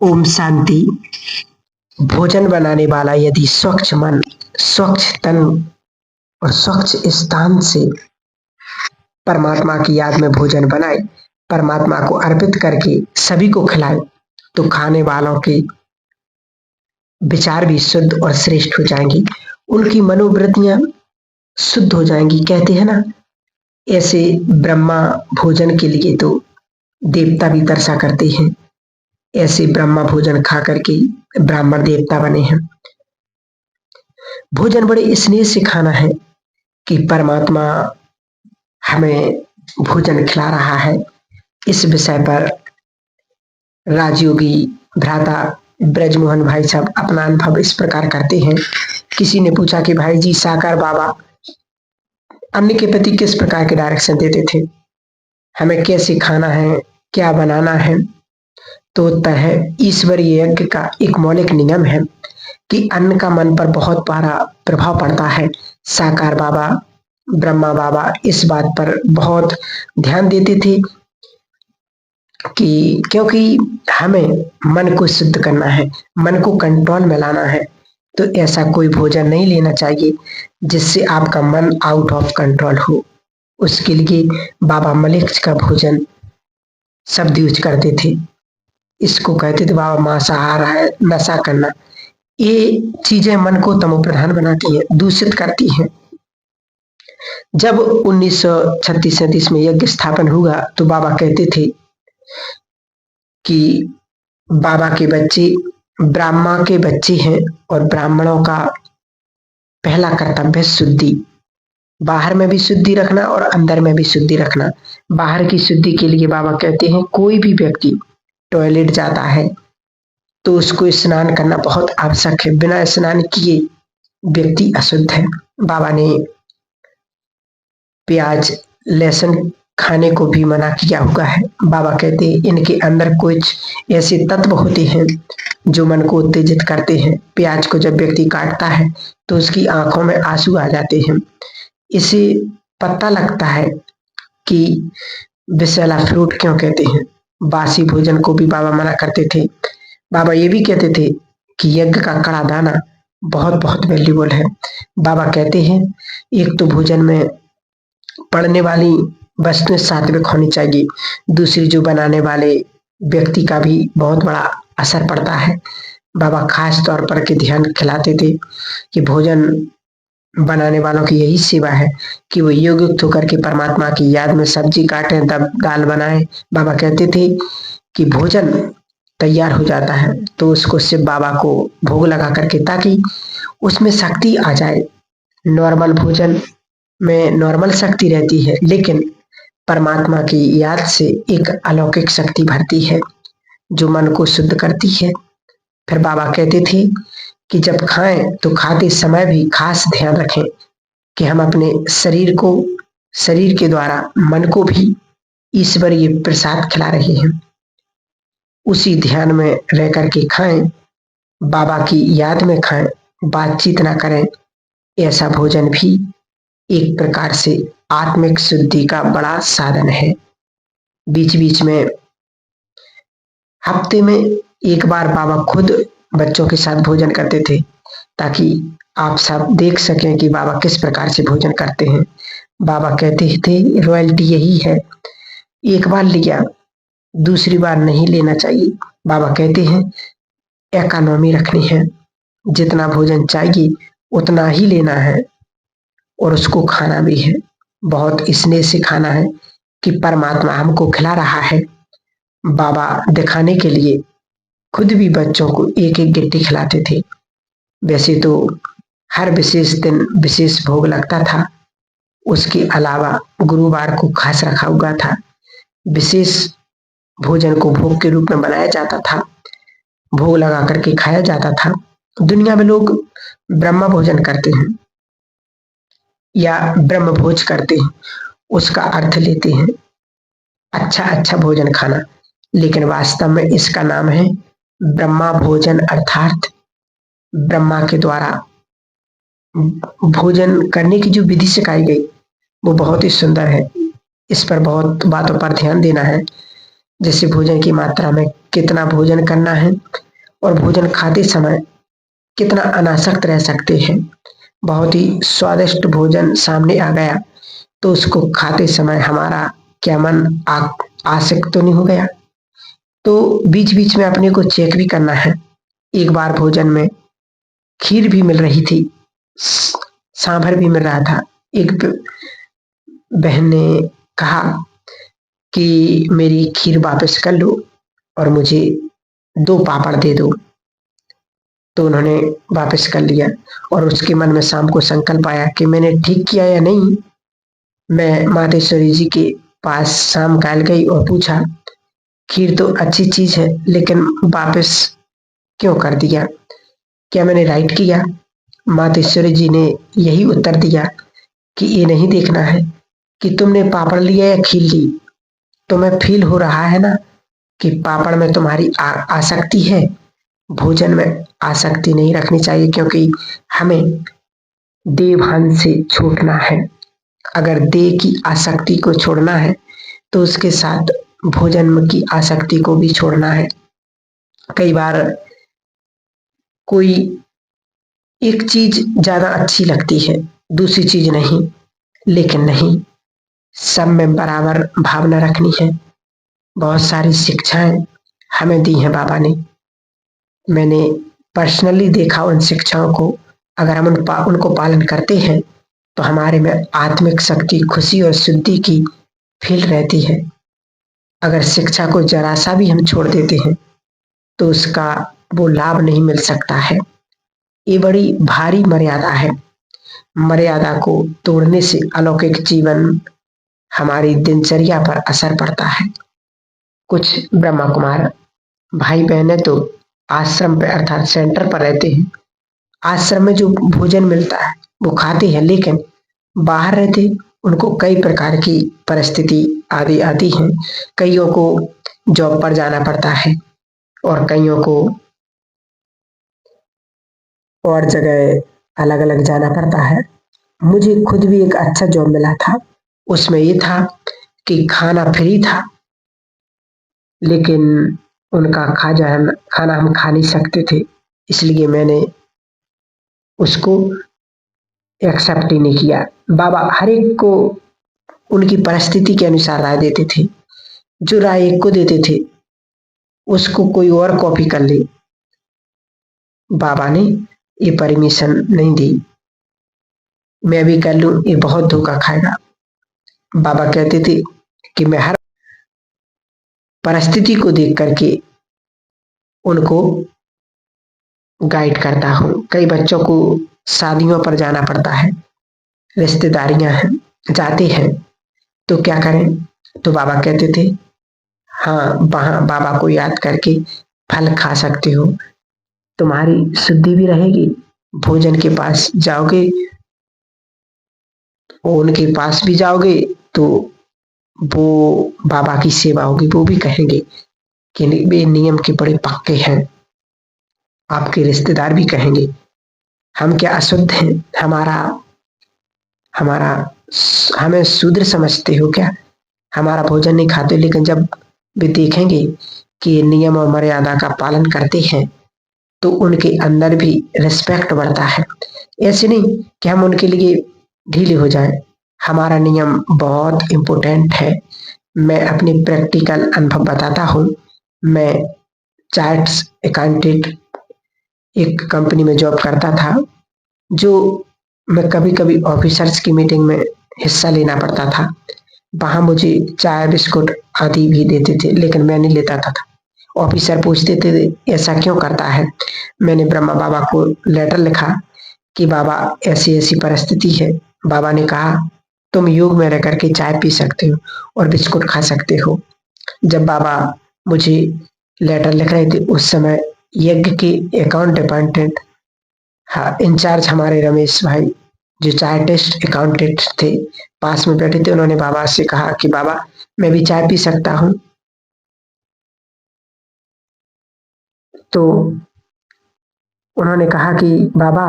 ओम शांति। भोजन बनाने वाला यदि स्वच्छ मन, स्वच्छ तन और स्वच्छ स्थान से परमात्मा की याद में भोजन बनाए, परमात्मा को अर्पित करके सभी को खिलाए, तो खाने वालों के विचार भी शुद्ध और श्रेष्ठ हो जाएंगे, उनकी मनोवृत्तियां शुद्ध हो जाएंगी। कहते हैं ना, ऐसे ब्रह्मा भोजन के लिए तो देवता भी तरसा करते हैं। ऐसे ब्रह्मा भोजन खा करके ब्राह्मण देवता बने हैं। भोजन बड़े स्नेह से खाना है कि परमात्मा हमें भोजन खिला रहा है। इस विषय पर राजयोगी भ्राता ब्रजमोहन भाई साहब अपना अनुभव इस प्रकार करते हैं। किसी ने पूछा कि भाई जी, साकार बाबा अन्न के प्रति किस प्रकार के डायरेक्शन देते थे, हमें कैसे खाना है, क्या बनाना है? तो उत्तर है, ईश्वरीय यज्ञ का एक मौलिक नियम है कि अन्न का मन पर बहुत बड़ा प्रभाव पड़ता है। साकार बाबा, ब्रह्मा बाबा इस बात पर बहुत ध्यान देते थे कि क्योंकि हमें मन को शुद्ध करना है, मन को कंट्रोल में लाना है, तो ऐसा कोई भोजन नहीं लेना चाहिए जिससे आपका मन आउट ऑफ कंट्रोल हो। उसके लिए बाबा मलिक्स का भोजन शब्द यूज करते थे। इसको कहते थे बाबा मांसाहार है, नशा करना। ये चीजें मन को तमो प्रधान बनाती हैं, दूषित करती हैं। जब 1936-37 में यज्ञ स्थापन हुआ तो बाबा कहते थे कि बाबा के बच्चे ब्राह्मण के बच्चे हैं और ब्राह्मणों का पहला कर्तव्य है शुद्धि। बाहर में भी शुद्धि रखना और अंदर में भी शुद्धि रखना। बाहर की शुद्धि के लिए बाबा कहते हैं, कोई भी व्यक्ति टॉयलेट जाता है तो उसको स्नान करना बहुत आवश्यक है। बिना स्नान किए व्यक्ति अशुद्ध है। बाबा ने प्याज लहसुन खाने को भी मना किया हुआ है। बाबा कहते हैं, इनके अंदर कुछ ऐसे तत्व होते हैं जो मन को उत्तेजित करते हैं। प्याज को जब व्यक्ति काटता है तो उसकी आंखों में आंसू आ जाते हैं। इसे पता लगता है कि विषैला फ्रूट क्यों कहते हैं। बासी भोजन को भी बाबा मना करते थे। बाबा ये भी कहते थे कि यज्ञ का कड़ा दाना बहुत बहुत वैल्यूबल है। बाबा कहते हैं, एक तो भोजन में पड़ने वाली वस्तुएं सात्विक होनी चाहिए, दूसरी जो बनाने वाले व्यक्ति का भी बहुत बड़ा असर पड़ता है। बाबा खास तौर पर के ध्यान खिलाते थे कि भोजन बनाने वालों की यही सेवा है कि वो योगयुक्त होकर के परमात्मा की याद में सब्जी काटें तब दाल बनाएं। बाबा कहते थे कि भोजन तैयार हो जाता है तो उसको शिव बाबा को भोग लगा करके, ताकि उसमें शक्ति आ जाए। नॉर्मल भोजन में नॉर्मल शक्ति रहती है, लेकिन परमात्मा की याद से एक अलौकिक शक्ति भरती है जो मन को शुद्ध करती है। फिर बाबा कहते थे कि जब खाएं तो खाते समय भी खास ध्यान रखें कि हम अपने शरीर के द्वारा मन को भी ईश्वरीय प्रसाद खिला रहे हैं। उसी ध्यान में रह करके खाएं, बाबा की याद में खाएं, बातचीत ना करें। ऐसा भोजन भी एक प्रकार से आत्मिक शुद्धि का बड़ा साधन है। बीच बीच में हफ्ते में एक बार बाबा खुद बच्चों के साथ भोजन करते थे, ताकि आप सब देख सकें कि बाबा किस प्रकार से भोजन करते हैं। बाबा कहते थे, रॉयल्टी यही है, एक बार लिया दूसरी बार नहीं लेना चाहिए। बाबा कहते हैं, इकोनॉमी रखनी है, जितना भोजन चाहिए उतना ही लेना है और उसको खाना भी है। बहुत स्नेह से खाना है कि परमात्मा हमको खिला रहा है। बाबा दिखाने के लिए खुद भी बच्चों को एक एक गिट्टी खिलाते थे। वैसे तो हर विशेष दिन विशेष भोग लगता था, उसके अलावा गुरुवार को खास रखा हुआ था। विशेष भोजन को भोग के रूप में बनाया जाता था, भोग लगा करके खाया जाता था। दुनिया में लोग ब्रह्म भोजन करते हैं या ब्रह्म भोज करते हैं, उसका अर्थ लेते हैं अच्छा भोजन खाना, लेकिन वास्तव में इसका नाम है ब्रह्मा भोजन, अर्थात ब्रह्मा के द्वारा भोजन करने की जो विधि सिखाई गई वो बहुत ही सुंदर है। इस पर बहुत बातों पर ध्यान देना है। जैसे भोजन की मात्रा में कितना भोजन करना है और भोजन खाते समय कितना अनासक्त रह सकते हैं। बहुत ही स्वादिष्ट भोजन सामने आ गया तो उसको खाते समय हमारा क्या मन आसक्त तो नहीं हो गया। तो बीच बीच में अपने को चेक भी करना है। एक बार भोजन में खीर भी मिल रही थी, सांभर भी मिल रहा था। एक बहन ने कहा कि मेरी खीर वापस कर लो और मुझे 2 पापड़ दे दो। तो उन्होंने वापस कर लिया और उसके मन में शाम को संकल्प आया कि मैंने ठीक किया या नहीं। मैं मातेश्वरी जी के पास शाम काल गई और पूछा, खीर तो अच्छी चीज है लेकिन वापस क्यों कर दिया, क्या मैंने राइट किया? मातेश्वरी जी ने यही उत्तर दिया कि ये नहीं देखना है कि तुमने पापड़ लिया या खीर ली, तुम्हें फील हो रहा है ना कि पापड़ में तुम्हारी आसक्ति है। भोजन में आसक्ति नहीं रखनी चाहिए क्योंकि हमें देह भान से छूटना है। अगर देह की आसक्ति को छोड़ना है तो उसके साथ भोजन की आसक्ति को भी छोड़ना है। कई बार कोई एक चीज ज्यादा अच्छी लगती है, दूसरी चीज नहीं, लेकिन नहीं, सब में बराबर भावना रखनी है। बहुत सारी शिक्षाएं हमें दी हैं बाबा ने। मैंने पर्सनली देखा उन शिक्षाओं को। अगर हम उनको पालन करते हैं तो हमारे में आत्मिक शक्ति, खुशी और शुद्धि की फील रहती है। अगर शिक्षा को जरा सा भी हम छोड़ देते हैं तो उसका वो लाभ नहीं मिल सकता है। ये बड़ी भारी मर्यादा है। मर्यादा को तोड़ने से अलौकिक जीवन, हमारी दिनचर्या पर असर पड़ता है। कुछ ब्रह्मा कुमार भाई बहनें तो आश्रम पे अर्थात सेंटर पर रहते हैं। आश्रम में जो भोजन मिलता है वो खाते हैं, लेकिन बाहर रहते उनको कई प्रकार की परिस्थिति आदि आती हैं। कईयों को जॉब पर जाना पड़ता है और कईयों को और जगह अलग अलग जाना पड़ता है। मुझे खुद भी एक अच्छा जॉब मिला था। उसमें ये था कि खाना फ्री था, लेकिन उनका खाना हम खा नहीं सकते थे, इसलिए मैंने उसको एक्सेप्ट ही नहीं किया। बाबा हर एक को उनकी परिस्थिति के अनुसार राय देते थे। जो राय एक को देते थे उसको कोई और कॉपी कर ले। बाबा ने ये परमिशन नहीं दी। मैं भी कर लूं, ये बहुत धोखा खाएगा। बाबा कहते थे कि मैं हर परिस्थिति को देख करके उनको गाइड करता हूँ। कई बच्चों को शादियों पर जाना पड़ता है, रिश्तेदारियां हैं, जाते हैं, तो क्या करें? तो बाबा कहते थे, हाँ वहां बाबा को याद करके फल खा सकते हो, तुम्हारी शुद्धि भी रहेगी। भोजन के पास जाओगे, उनके पास भी जाओगे तो वो बाबा की सेवा होगी। वो भी कहेंगे कि वे नियम के बड़े पक्के हैं। आपके रिश्तेदार भी कहेंगे, हम क्या अशुद्ध हैं? हमारा हमारा हमें शूद्र समझते हो क्या? हमारा भोजन नहीं खाते। लेकिन जब वे देखेंगे कि नियम और मर्यादा का पालन करते हैं तो उनके अंदर भी रिस्पेक्ट बढ़ता है। ऐसे नहीं कि हम उनके लिए ढीले हो जाएं। हमारा नियम बहुत इम्पोर्टेंट है। मैं अपनी प्रैक्टिकल अनुभव बताता हूँ। मैं चार्ट्स अकाउंटेंट एक कंपनी में जॉब करता था, जो मैं कभी कभी ऑफिसर्स की मीटिंग में हिस्सा लेना पड़ता था। वहां मुझे चाय बिस्कुट आदि भी देते थे, लेकिन मैं नहीं लेता था। ऑफिसर पूछते थे ऐसा क्यों करता है? मैंने ब्रह्मा बाबा को लेटर लिखा कि बाबा ऐसी ऐसी परिस्थिति है। बाबा ने कहा तुम योग में रह करके चाय पी सकते हो और बिस्कुट खा सकते हो। जब बाबा मुझे लेटर लिख रहे थे उस समय यज्ञ के अकाउंट डिपार्टमेंट इंचार्ज हमारे रमेश भाई, जो चार्टेस्ट अकाउंटेंट थे, पास में बैठे थे। उन्होंने बाबा से कहा कि बाबा मैं भी चाय पी सकता हूँ? तो उन्होंने कहा कि बाबा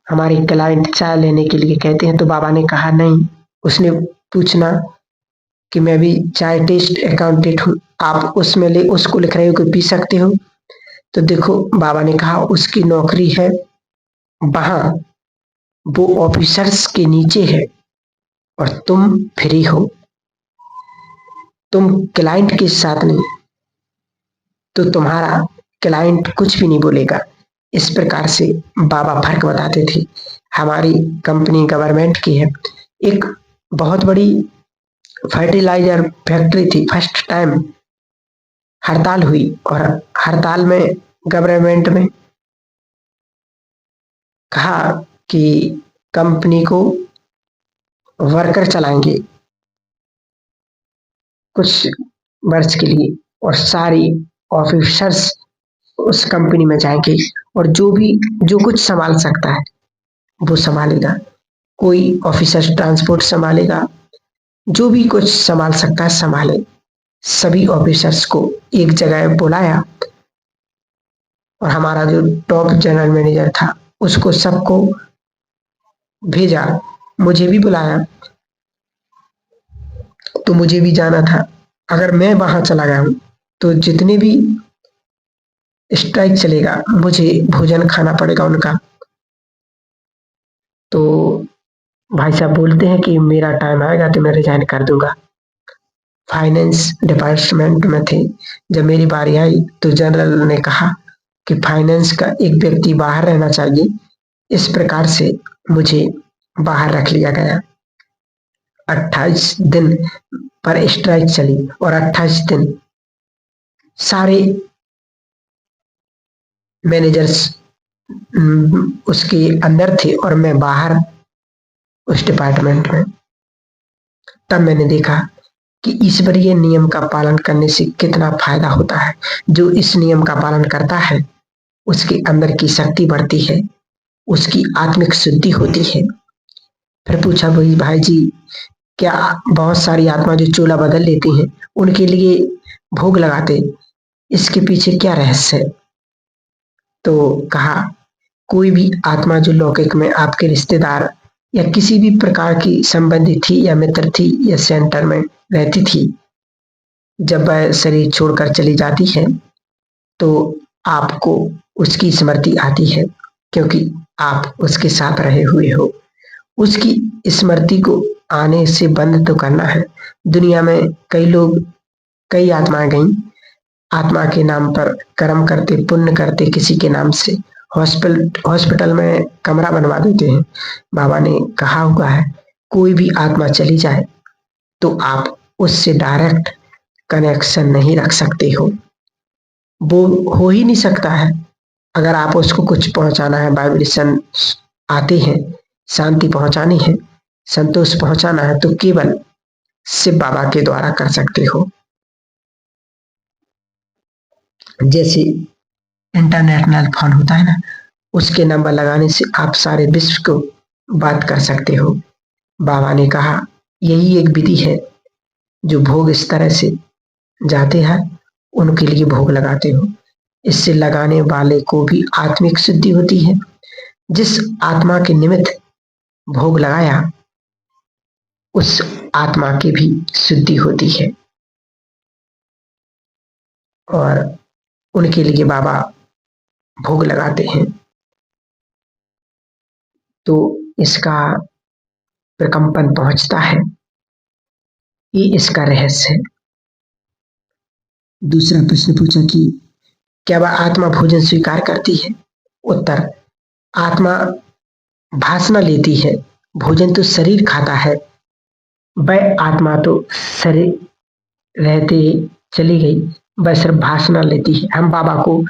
हमारे क्लाइंट चाय लेने के लिए कहते हैं। तो बाबा ने कहा नहीं। उसने पूछना कि मैं भी चार्टेस्ट अकाउंटेंट हूँ, आप उसमें उसको लिख रहे हो कि पी सकते हो। तो देखो बाबा ने कहा उसकी नौकरी है वहां, वो ऑफिसर्स के नीचे है और तुम फ्री हो, तुम क्लाइंट के साथ नहीं, तो तुम्हारा क्लाइंट कुछ भी नहीं बोलेगा। इस प्रकार से बाबा फर्क बताते थे। हमारी कंपनी गवर्नमेंट की है, एक बहुत बड़ी फर्टिलाइजर फैक्ट्री थी। फर्स्ट टाइम हड़ताल हुई और हड़ताल में गवर्नमेंट में कहा कि कंपनी को वर्कर चलाएंगे कुछ वर्ष के लिए और सारी ऑफिसर्स उस कंपनी में जाएंगे और जो कुछ संभाल सकता है वो संभालेगा। कोई ऑफिसर ट्रांसपोर्ट संभालेगा, जो भी कुछ संभाल सकता है संभाले। सभी ऑफिसर्स को एक जगह बुलाया और हमारा जो टॉप जनरल मैनेजर था उसको सबको भेजा, मुझे भी बुलाया, तो मुझे भी जाना था। अगर मैं वहां चला गया हूं तो जितने भी स्ट्राइक चलेगा मुझे भोजन खाना पड़ेगा उनका। तो भाई साहब बोलते हैं कि मेरा टाइम आएगा तो मैं रिजाइन कर दूंगा। फाइनेंस डिपार्टमेंट में थे। जब मेरी बारी आई तो जनरल ने कहा कि फाइनेंस का एक व्यक्ति बाहर रहना चाहिए। इस प्रकार से मुझे बाहर रख लिया गया। 28 दिन पर स्ट्राइक चली और 28 दिन सारे मैनेजर्स उसके अंदर थे और मैं बाहर उस डिपार्टमेंट में। तब मैंने देखा कि ईश्वरीय नियम का पालन करने से कितना फायदा होता है। जो इस नियम का पालन करता है उसके अंदर की शक्ति बढ़ती है, उसकी आत्मिक शुद्धि होती है। फिर पूछा भाई भाई जी, क्या बहुत सारी आत्मा जो चोला बदल लेती हैं उनके लिए भोग लगाते, इसके पीछे क्या रहस्य है? तो कहा कोई भी आत्मा जो लौकिक में आपके रिश्तेदार या किसी भी प्रकार की संबंधी थी या मित्र थी या सेंटर में रहती थी, जब वह शरीर छोड़कर चली जाती है तो आपको उसकी स्मृति आती है, क्योंकि आप उसके साथ रहे हुए हो। उसकी स्मृति को आने से बंद तो करना है। दुनिया में कई आत्माएं गईं, आत्मा के नाम पर कर्म करते, पुण्य करते, किसी के नाम से हॉस्पिटल में कमरा बनवा देते हैं। बाबा ने कहा हुआ है कोई भी आत्मा चली जाए तो आप उससे डायरेक्ट कनेक्शन नहीं रख सकते हो, वो हो ही नहीं सकता है। अगर आप उसको कुछ पहुंचाना है, वाइब्रेशन आते हैं, शांति पहुंचानी है, संतोष पहुंचाना है, तो केवल शिव बाबा के द्वारा कर सकते हो। जैसे इंटरनेशनल फोन होता है ना, उसके नंबर लगाने से आप सारे विश्व को बात कर सकते हो। बाबा ने कहा यही एक विधि है, जो भोग इस तरह से जाते हैं उनके लिए भोग लगाते हो। इससे लगाने वाले को भी आत्मिक शुद्धि होती है। जिस आत्मा के निमित्त भोग लगाया उस आत्मा की भी शुद्धि होती है और उनके लिए बाबा भोग लगाते हैं। तो इसका प्रकंपन पहुंचता है, ये इसका रहस्य है। दूसरा प्रश्न पूछा कि क्या वह आत्मा भोजन स्वीकार करती है? उत्तर, आत्मा भासना लेती है, भोजन तो शरीर खाता है। वह आत्मा तो शरीर रहते चली गई, वह सिर्फ भासना लेती है। हम बाबा को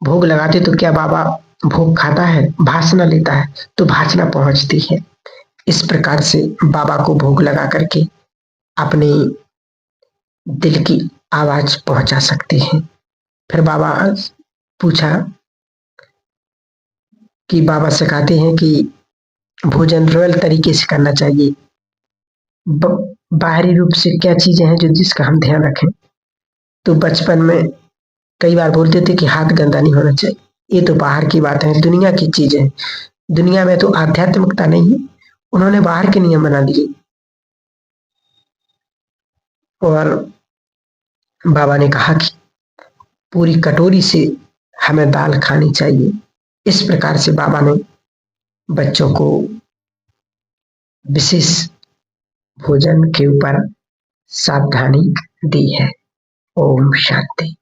भोग लगाते तो क्या बाबा भोग खाता है? भासना लेता है, तो भासना पहुंचती है। इस प्रकार से बाबा को भोग लगा करके अपने दिल की आवाज पहुंचा सकते हैं। फिर बाबा पूछा कि बाबा सिखाते हैं कि भोजन रॉयल तरीके से करना चाहिए। बाहरी रूप से क्या चीजें हैं जो जिसका हम ध्यान रखें? तो बचपन में कई बार बोलते थे कि हाथ गंदा नहीं होना चाहिए, ये तो बाहर की बात है, दुनिया की चीजें। दुनिया में तो आध्यात्मिकता नहीं है, उन्होंने बाहर के नियम बना दिए। और बाबा ने कहा कि पूरी कटोरी से हमें दाल खानी चाहिए। इस प्रकार से बाबा ने बच्चों को विशेष भोजन के ऊपर सावधानी दी है। ओम शांति।